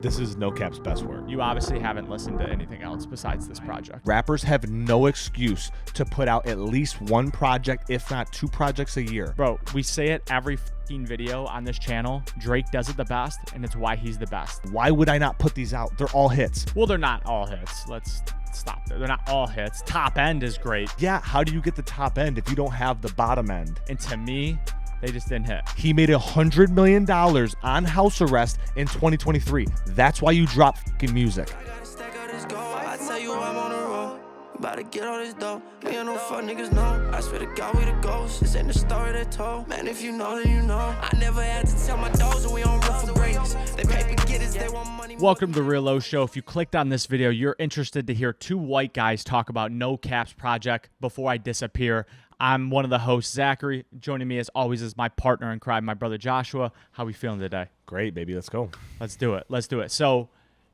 This is NoCap's best work. You obviously haven't listened to anything else besides this project. Rappers have no excuse to put out at least one project, if not two projects a year. Bro, we say it every f***ing video on this channel. Drake does it the best, and it's why he's the best. Why would I not put these out? They're all hits. Well, they're not all hits. Let's stop there. They're not all hits. Top end is great. Yeah, how do you get the top end if you don't have the bottom end? And to me, they just didn't hit. He made $100 million on house arrest in 2023. That's why you drop fucking music. About to get all this dough. Me and no fuck niggas know. I swear to God we the ghosts. This ain't the story they told. Man, if you know, then you know. I never had to tell my dogs that we on rough for greatness. They paper getters, they want money. Welcome to The Real Oshow. If you clicked on this video, you're interested to hear two white guys talk about NoCap's project Before I Disappear. I'm one of the hosts, Zachary. Joining me as always is my partner in crime, my brother Joshua. How we feeling today? Great, baby. Let's go. Let's do it. Let's do it. So,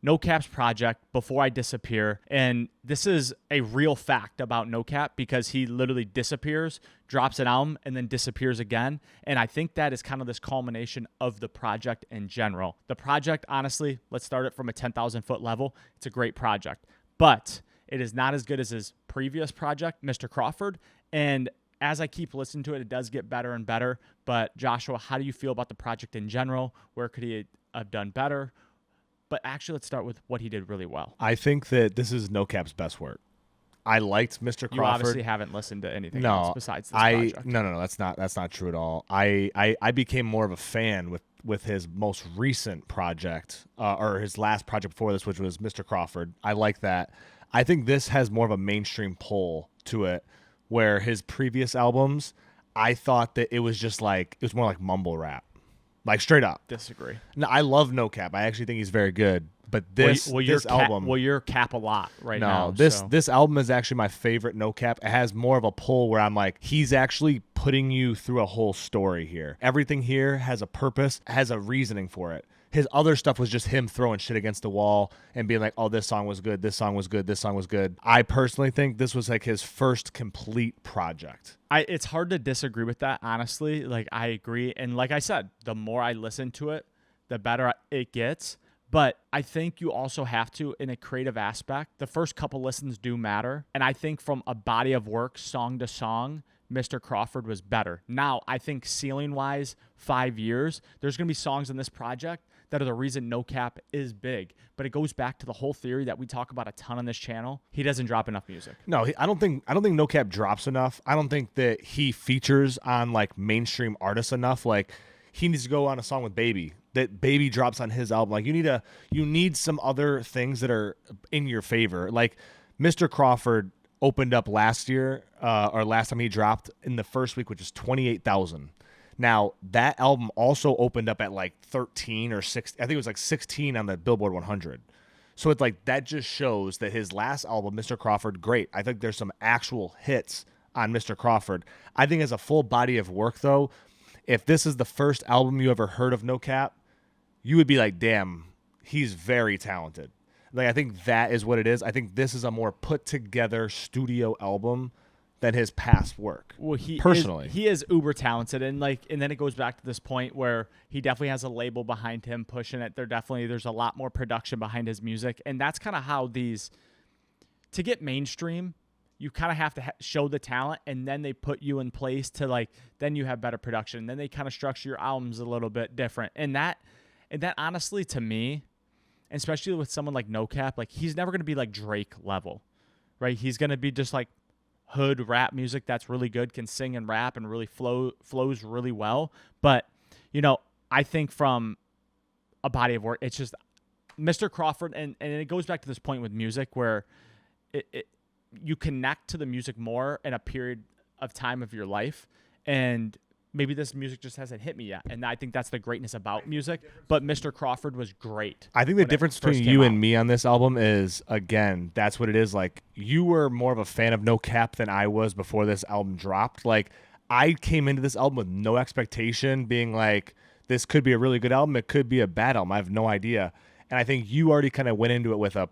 NoCap's project, Before I Disappear, and this is a real fact about NoCap because he literally disappears, drops an album, and then disappears again, and I think that is kind of this culmination of the project in general. The project, honestly, let's start it from a 10,000-foot level. It's a great project, but it is not as good as his previous project, Mr. Crawford, and as I keep listening to it, it does get better and better, but Joshua, how do you feel about the project in general? Where could he have done better? But actually, let's start with what he did really well. I think that this is NoCap's best work. I liked Mr. Crawford. You obviously haven't listened to anything else besides this project. No, that's not true at all. I became more of a fan with his most recent project, or his last project before this, which was Mr. Crawford. I like that. I think this has more of a mainstream pull to it, where his previous albums, I thought that it was just like, it was more like mumble rap. Like, straight up. Disagree. No, I love NoCap. I actually think he's very good. But this album... Well, you're Cap a lot now. This album is actually my favorite NoCap. It has more of a pull where I'm like, he's actually putting you through a whole story here. Everything here has a purpose, has a reasoning for it. His other stuff was just him throwing shit against the wall and being like, oh, this song was good, this song was good, this song was good. I personally think this was like his first complete project. It's hard to disagree with that, honestly. Like, I agree. And like I said, the more I listen to it, the better it gets. But I think you also have to, in a creative aspect, the first couple listens do matter. And I think from a body of work, song to song, Mr. Crawford was better. Now, I think ceiling-wise, 5 years, there's going to be songs in this project that are the reason NoCap is big. But it goes back to the whole theory that we talk about a ton on this channel. He doesn't drop enough music. No, I don't think NoCap drops enough. I don't think that he features on like mainstream artists enough. Like, he needs to go on a song with Baby. That Baby drops on his album. Like, you need some other things that are in your favor. Like, Mr. Crawford opened up last year, or last time he dropped in the first week, which is 28,000. Now, that album also opened up at like 13 or 16. I think it was like 16 on the Billboard 100. So it's like, that just shows that his last album, Mr. Crawford, great. I think there's some actual hits on Mr. Crawford. I think as a full body of work, though, if this is the first album you ever heard of NoCap, you would be like, damn, he's very talented. Like, I think that is what it is. I think this is a more put together studio album than his past work. Well, he is uber talented, and then it goes back to this point where he definitely has a label behind him pushing it. There's a lot more production behind his music, and that's kind of how to get mainstream, you kind of have to show the talent, and then they put you in place to then you have better production. Then they kind of structure your albums a little bit different, and that honestly, to me, especially with someone like NoCap, like, he's never going to be like Drake level, right? He's going to be just like hood rap music that's really good, can sing and rap and really flows really well. But, I think from a body of work, it's just Mr. Crawford, and it goes back to this point with music where you connect to the music more in a period of time of your life, and maybe this music just hasn't hit me yet. And I think that's the greatness about music. But Mr. Crawford was great. I think the difference between you and me on this album is, again, that's what it is. Like, you were more of a fan of NoCap than I was before this album dropped. Like, I came into this album with no expectation, being like, this could be a really good album. It could be a bad album. I have no idea. And I think you already kind of went into it with a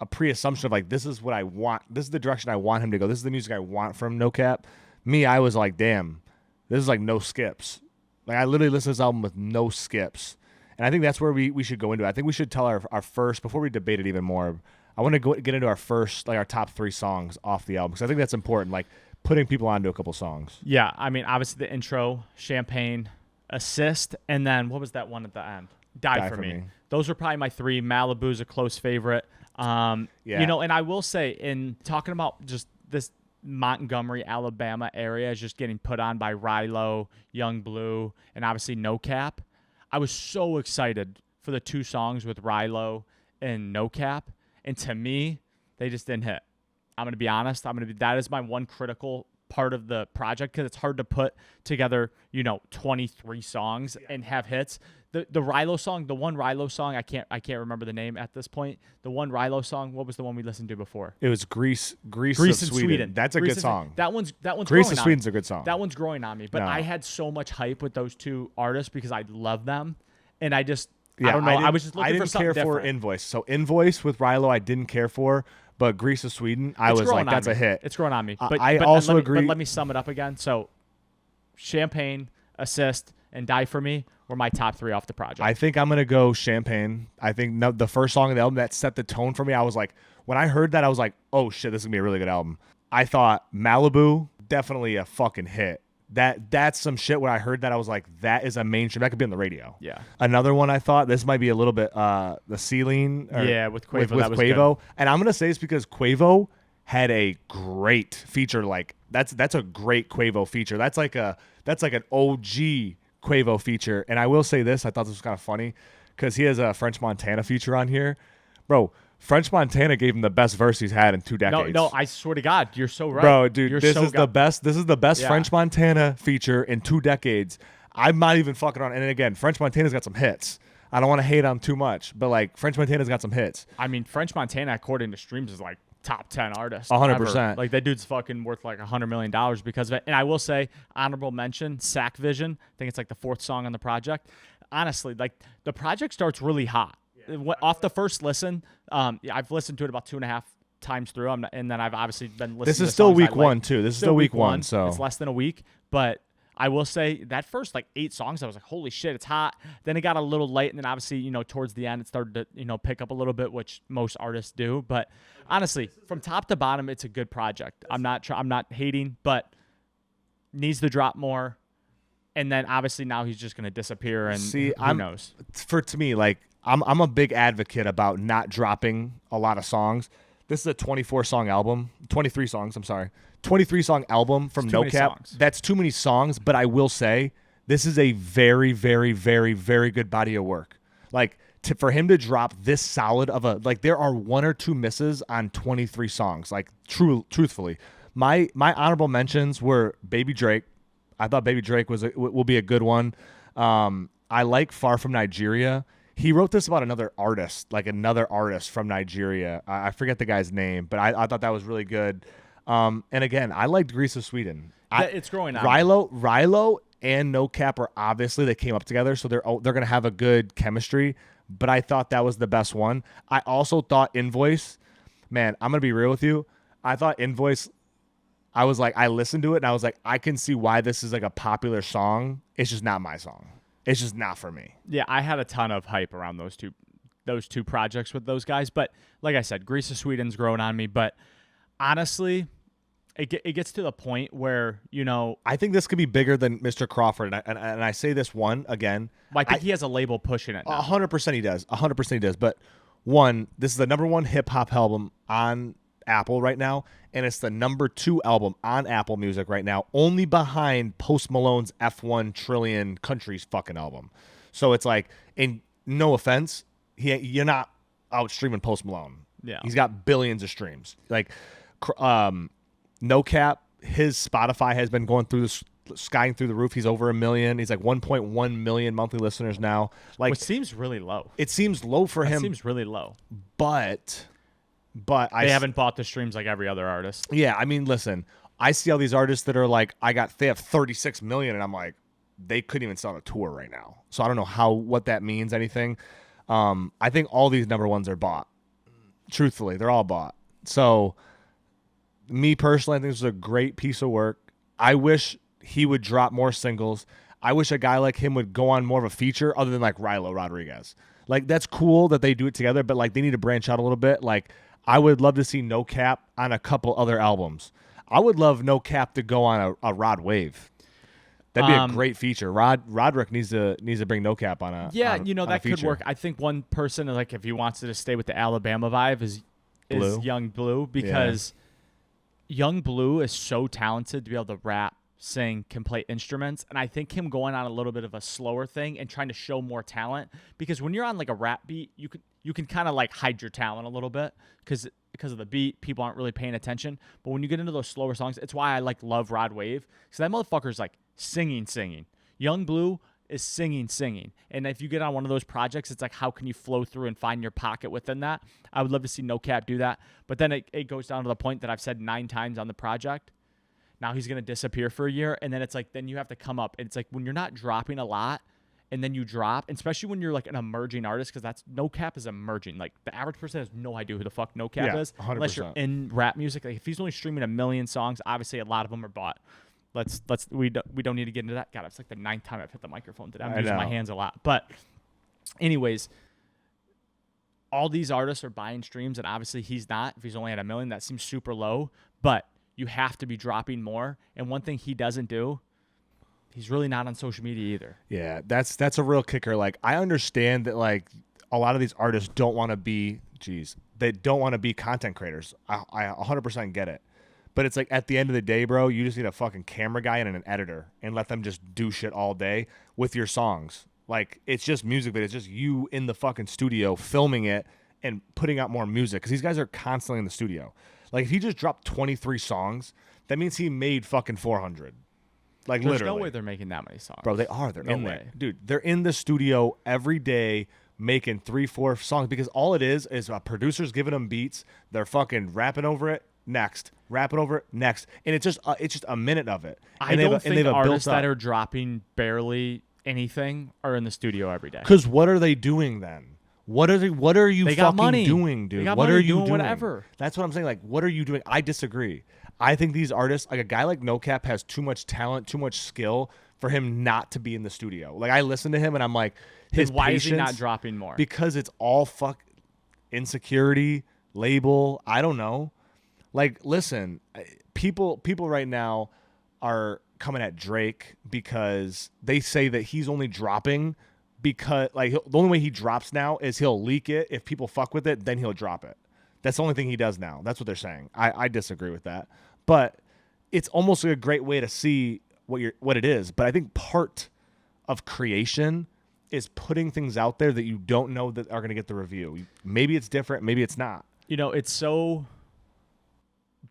pre-assumption of like, this is what I want. This is the direction I want him to go. This is the music I want from NoCap. Me, I was like, damn, this is like no skips. Like, I literally listened to this album with no skips. And I think that's where we should go into. I think we should tell our first, before we debate it even more, I want to get into our first, like our top 3 songs off the album, because I think that's important, like putting people onto a couple songs. Yeah, I mean, obviously the intro, Champagne, Assist, and then what was that one at the end? Die for me. Those are probably my 3. Malibu's a close favorite. You know, and I will say, in talking about just this Montgomery, Alabama area is just getting put on by Rilo, Young Blue, and obviously NoCap. I was so excited for the 2 songs with Rilo and NoCap, and to me, they just didn't hit. I'm going to be honest. That is my one critical part of the project, because it's hard to put together, 23 songs and have hits. The Rilo song, the one Rilo song, I can't remember the name at this point. The one Rilo song, what was the one we listened to before? It was Grease of Sweden. That's a good song. That one's Grease of Sweden's a good song. That one's growing on me. But I had so much hype with those 2 artists because I love them, and I just I don't know. I was just looking for something different. I didn't care for Invoice. So Invoice with Rilo, I didn't care for. But Grease of Sweden, I was like, that's a hit. It's growing on me. But I also agree. But let me sum it up again. So Champagne, Assist, and Die For Me were my top 3 off the project. I think I'm going to go Champagne. I think the first song of the album that set the tone for me, I was like, when I heard that, I was like, oh shit, this is going to be a really good album. I thought Malibu, definitely a fucking hit. That's some shit. When I heard that, I was like, that is a mainstream. That could be on the radio. Yeah. Another one I thought, this might be a little bit the Ceiling. With Quavo. With Quavo. Good. And I'm going to say it's because Quavo had a great feature. Like that's a great Quavo feature. That's like an OG Quavo feature. And I will say this, I thought this was kind of funny because he has a French Montana feature on here. Bro, French Montana gave him the best verse he's had in 2 decades. No, I swear to God, you're so right. Bro, dude, this is the best French Montana feature in 2 decades. I'm not even fucking on. And again, French Montana's got some hits. I don't want to hate on too much, but like French Montana's got some hits. I mean, French Montana, according to streams, is like top 10 artist. 100%. Like that dude's fucking worth like $100 million because of it. And I will say, honorable mention, Sack Vision. I think it's like the 4th song on the project. Honestly, like the project starts really hot. Off the first listen, I've listened to it about 2.5 times through, and then I've obviously been listening. This is still week 1 too. This is still week 1, so it's less than a week. But I will say that first like 8 songs, I was like, holy shit, it's hot. Then it got a little late, and then obviously towards the end it started to pick up a little bit, which most artists do. But honestly, from top to bottom, it's a good project. I'm not hating, but needs to drop more. And then obviously now he's just gonna disappear, and who knows? To me, like. I'm a big advocate about not dropping a lot of songs. This is a 23 song album from NoCap. That's too many songs, but I will say this is a very, very, very, very good body of work. Like for him to drop this solid of there are 1 or 2 misses on 23 songs. Like truthfully, my honorable mentions were Baby Drake. I thought Baby Drake will be a good one. I like Far From Nigeria. He wrote this about another artist from Nigeria. I forget the guy's name, but I thought that was really good. And again, I liked Grease of Sweden. It's growing on. Rilo and NoCap are obviously, they came up together, so they're going to have a good chemistry. But I thought that was the best one. I also thought Invoice, man, I'm going to be real with you. I thought Invoice, I was like, I listened to it and I was like, I can see why this is like a popular song. It's just not my song. It's just not for me. Yeah, I had a ton of hype around those two projects with those guys. But like I said, Grease of Sweden's growing on me. But honestly, it gets to the point where, I think this could be bigger than Mr. Crawford. And I say this again. I think he has a label pushing it now. 100% he does. 100% he does. But one, this is the #1 hip-hop album on Apple right now, and it's the #2 album on Apple Music right now, only behind Post Malone's F1 Trillion Countries fucking album. So it's like, and no offense, you're not out streaming Post Malone. Yeah, he's got billions of streams. Like, NoCap, his Spotify has been going through this, skying through the roof. He's over 1 million. He's like 1.1 million monthly listeners now. Like, which seems really low. It seems low for him. It seems really low. But they haven't bought the streams like every other artist. Yeah, I mean, listen, I see all these artists that are like, they have 36 million, and I'm like, they couldn't even sell on a tour right now. So I don't know what that means, anything. I think all these #1s are bought. Truthfully, they're all bought. So me personally, I think this is a great piece of work. I wish he would drop more singles. I wish a guy like him would go on more of a feature other than like Rilo Rodriguez. Like, that's cool that they do it together, but like they need to branch out a little bit. Like, I would love to see NoCap on a couple other albums. I would love NoCap to go on a Rod Wave. That'd be a great feature. Roderick needs to bring NoCap on a that could work. I think one person, like, if he wants to stay with the Alabama vibe is Young Blue, because Young Blue is so talented to be able to rap, sing, can play instruments, and I think him going on a little bit of a slower thing and trying to show more talent, because when you're on like a rap beat, you can kind of like hide your talent a little bit because of the beat, people aren't really paying attention. But when you get into those slower songs, it's why I love Rod Wave, because that motherfucker's like singing. Young Blue is singing, and if you get on one of those projects, it's like, how can you flow through and find your pocket within that? I would love to see NoCap do that, but then it goes down to the point that I've said 9 times on the project. Now he's going to disappear for a year, and then it's like, then you have to come up. And it's like, when you're not dropping a lot, and then you drop, especially when you're like an emerging artist, because NoCap is emerging. Like, the average person has no idea who the fuck NoCap is, 100%. Unless you're in rap music. Like, if he's only streaming 1 million songs, obviously a lot of them are bought. We don't need to get into that. God, it's like the 9th time I've hit the microphone today. I'm using my hands a lot. But anyways, all these artists are buying streams, and obviously he's not. If he's only at 1 million, that seems super low. But you have to be dropping more. And one thing he doesn't do, he's really not on social media either. Yeah, that's a real kicker. Like, I understand that like a lot of these artists don't want to be content creators. I 100% get it. But it's like, at the end of the day, bro, you just need a fucking camera guy and an editor and let them just do shit all day with your songs. Like, it's just music, but it's just you in the fucking studio filming it and putting out more music, because these guys are constantly in the studio. Like, if he just dropped 23 songs, that means he made fucking 400. Like, There's literally. no way they're making that many songs. Bro, they are. They're in way. there. Dude, they're in the studio every day making 3-4 songs, because all it is a producer's giving them beats. They're fucking rapping over it. Next, wrap it over, next, and it's just a minute of it. I don't think artists that are dropping barely anything are in the studio every day. Because what are they doing then? What are you fucking doing, dude? What are you doing? Whatever. That's what I'm saying. Like, what are you doing? I disagree. I think these artists, like a guy like NoCap, has too much talent, too much skill for him not to be in the studio. Like, I listen to him and I'm like, why is he not dropping more? Because it's all insecurity, label. I don't know. Like, listen, people right now are coming at Drake because they say that he's only dropping because, like, the only way he drops now is he'll leak it. If people fuck with it, then he'll drop it. That's the only thing he does now. That's what they're saying. I disagree with that. But it's almost like a great way to see what it is. But I think part of creation is putting things out there that you don't know that are going to get the review. Maybe it's different. Maybe it's not. You know, it's so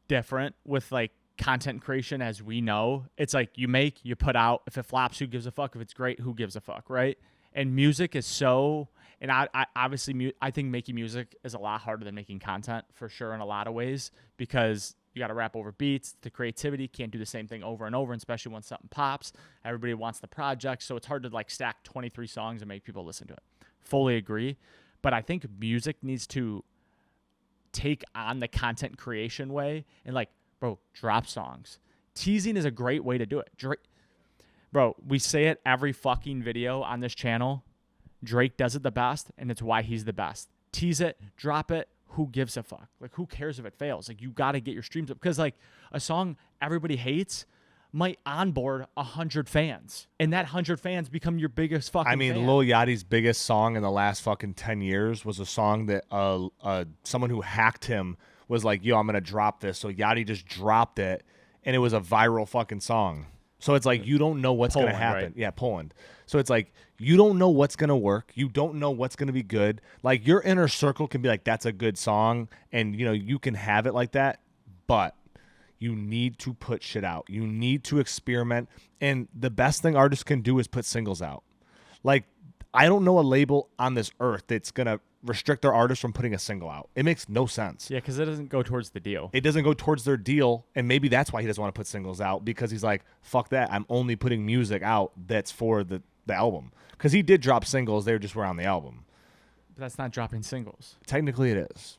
different with like content creation, as we know. It's like, you put out. If it flops, who gives a fuck? If it's great, who gives a fuck, right? And music is so, and I obviously I think making music is a lot harder than making content, for sure, in a lot of ways, because you got to rap over beats. The creativity can't do the same thing over and over, and especially when something pops. Everybody wants the project, so it's hard to like stack 23 songs and make people listen to it. Fully agree. But I think music needs to take on the content creation way and like, bro, drop songs. Teasing is a great way to do it. Bro, we say it every fucking video on this channel. Drake does it the best, and it's why he's the best. Tease it, drop it. Who gives a fuck? Like, who cares if it fails? Like, you got to get your streams up, because like a song everybody hates might onboard 100 fans, and that 100 fans become your biggest fucking fan. Lil Yachty's biggest song in the last fucking 10 years was a song that someone who hacked him was like, yo, I'm gonna drop this. So Yachty just dropped it, and it was a viral fucking song. So it's like, you don't know what's going to happen. Right? Yeah, Poland. So it's like, you don't know what's going to work. You don't know what's going to be good. Like, your inner circle can be like, that's a good song, and, you know, you can have it like that, but you need to put shit out. You need to experiment, and the best thing artists can do is put singles out. Like, I don't know a label on this earth that's going to restrict their artists from putting a single out. It makes no sense. Yeah, because it doesn't go towards the deal. It doesn't go towards their deal, and maybe that's why he doesn't want to put singles out, because he's like, fuck that. I'm only putting music out that's for the album. Because he did drop singles. They just were on the album. But that's not dropping singles. Technically, it is.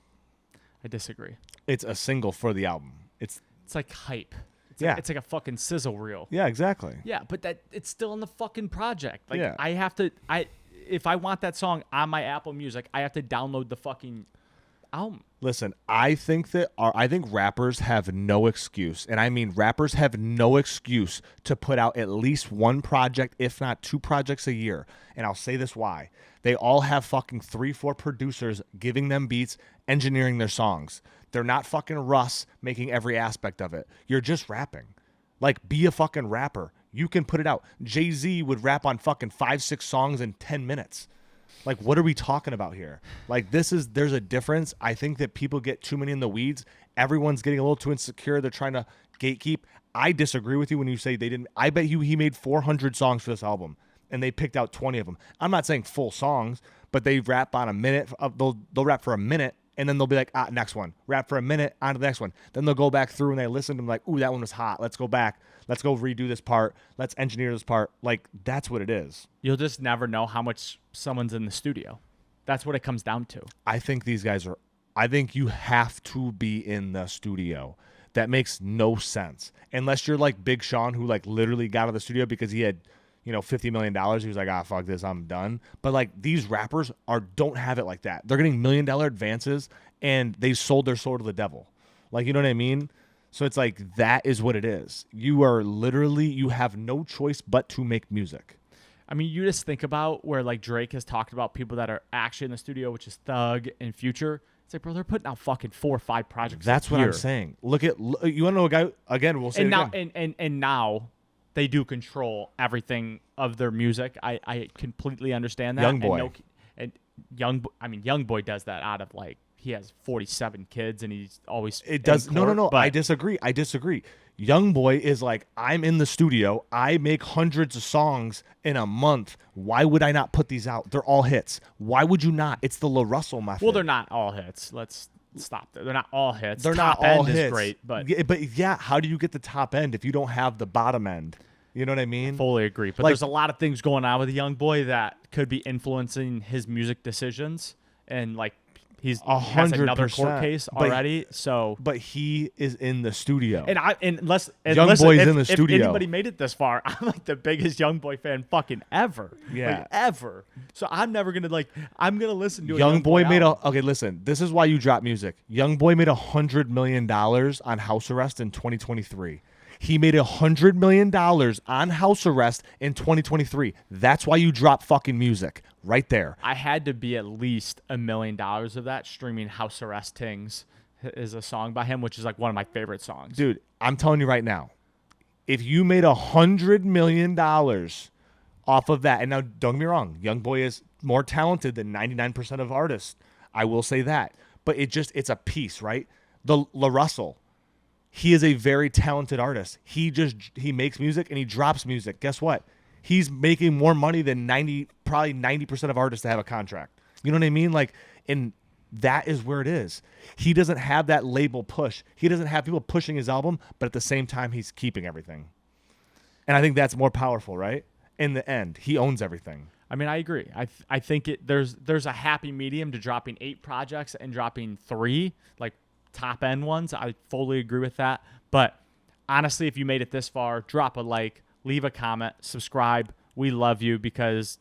I disagree. It's a single for the album. It's like hype. It's like a fucking sizzle reel. Yeah, exactly. Yeah, but that it's still in the fucking project. Like Yeah. if I want that song on my Apple Music, I have to download the fucking album. Listen, I think rappers have no excuse, and I mean rappers have no excuse to put out at least one project, if not 2 projects a year. And I'll say this why. They all have fucking 3-4 producers giving them beats, engineering their songs. They're not fucking Russ making every aspect of it. You're just rapping. Like, be a fucking rapper. You can put it out. Jay-Z would rap on fucking 5-6 songs in 10 minutes. Like, what are we talking about here? Like, there's a difference. I think that people get too many in the weeds. Everyone's getting a little too insecure. They're trying to gatekeep. I disagree with you when you say they didn't. I bet you he made 400 songs for this album, and they picked out 20 of them. I'm not saying full songs, but they rap on a minute. They'll rap for a minute, and then they'll be like, next one. Rap for a minute, on to the next one. Then they'll go back through, and they listen to them like, ooh, that one was hot. Let's go back. Let's go redo this part. Let's engineer this part. Like, that's what it is. You'll just never know how much someone's in the studio. That's what it comes down to. I think you have to be in the studio. That makes no sense. Unless you're like Big Sean, who like literally got out of the studio because he had, $50 million. He was like, fuck this, I'm done. But like these rappers don't have it like that. They're getting $1 million advances and they sold their soul to the devil. Like, you know what I mean? So it's like, that is what it is. You have no choice but to make music. I mean, you just think about where like Drake has talked about people that are actually in the studio, which is Thug and Future. It's like, bro, they're putting out fucking 4 or 5 projects. That's what I'm saying. You want to know a guy again? We'll say and it now, again. And now they do control everything of their music. I completely understand that. Youngboy does that out of like he has 47 kids and he's always No. I disagree. Youngboy is like, I'm in the studio. I make hundreds of songs in a month. Why would I not put these out? They're all hits. Why would you not? It's the La Russell method. Well, they're not all hits. Let's stop there. They're not all hits. They're top not all end hits. Is great, but how do you get the top end if you don't have the bottom end? You know what I mean? I fully agree. But there's a lot of things going on with Youngboy that could be influencing his music decisions, and like he has another court case already. But he is in the studio, Youngboy's in the studio. If anybody made it this far, I'm like the biggest Youngboy fan fucking ever. Yeah, like, ever. So I'm never gonna I'm gonna listen to Youngboy made okay. Listen, this is why you drop music. Youngboy made $100 million on house arrest in 2023. He made $100 million on house arrest in 2023. That's why you drop fucking music right there. I had to be at least $1 million of that. Streaming House Arrest Tings is a song by him, which is like one of my favorite songs. Dude, I'm telling you right now, if you made $100 million off of that, and now don't get me wrong, Youngboy is more talented than 99% of artists. I will say that. But it's a piece, right? The La Russell. He is a very talented artist. He makes music and he drops music. Guess what? He's making more money than probably 90% of artists that have a contract. You know what I mean? Like, and that is where it is. He doesn't have that label push. He doesn't have people pushing his album, but at the same time, he's keeping everything. And I think that's more powerful, right? In the end, he owns everything. I mean, I agree. I think there's a happy medium to dropping 8 projects and dropping 3, like top end ones. I fully agree with that. But honestly, if you made it this far, drop a like, leave a comment, subscribe. We love you because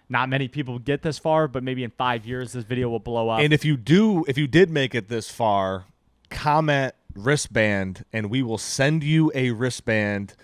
not many people get this far, but maybe in 5 years this video will blow up. And if you did make it this far, comment wristband and we will send you a wristband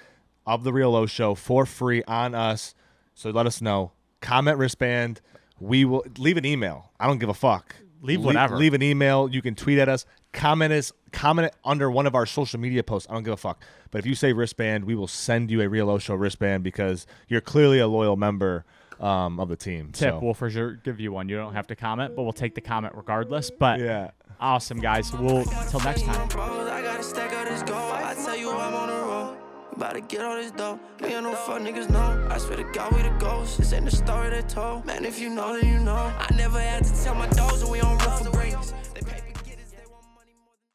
of the Real Oshow for free on us. So let us know. Comment wristband. We will leave an email. I don't give a fuck. Leave whatever. Leave an email. You can tweet at us. Comment it under one of our social media posts. I don't give a fuck. But if you say wristband, we will send you a Real Oshow wristband because you're clearly a loyal member of the team. Tip, we'll for sure give you one. You don't have to comment, but we'll take the comment regardless. But yeah, awesome, guys. Until next time. I gotta stack out this gold. I tell you I'm on the road. About to get all this dough. Me and no fuck niggas know. I swear to God we the ghosts. This ain't the story they told. Man, if you know, then you know. I never had to tell my dogs that we on rough for greatness. They pay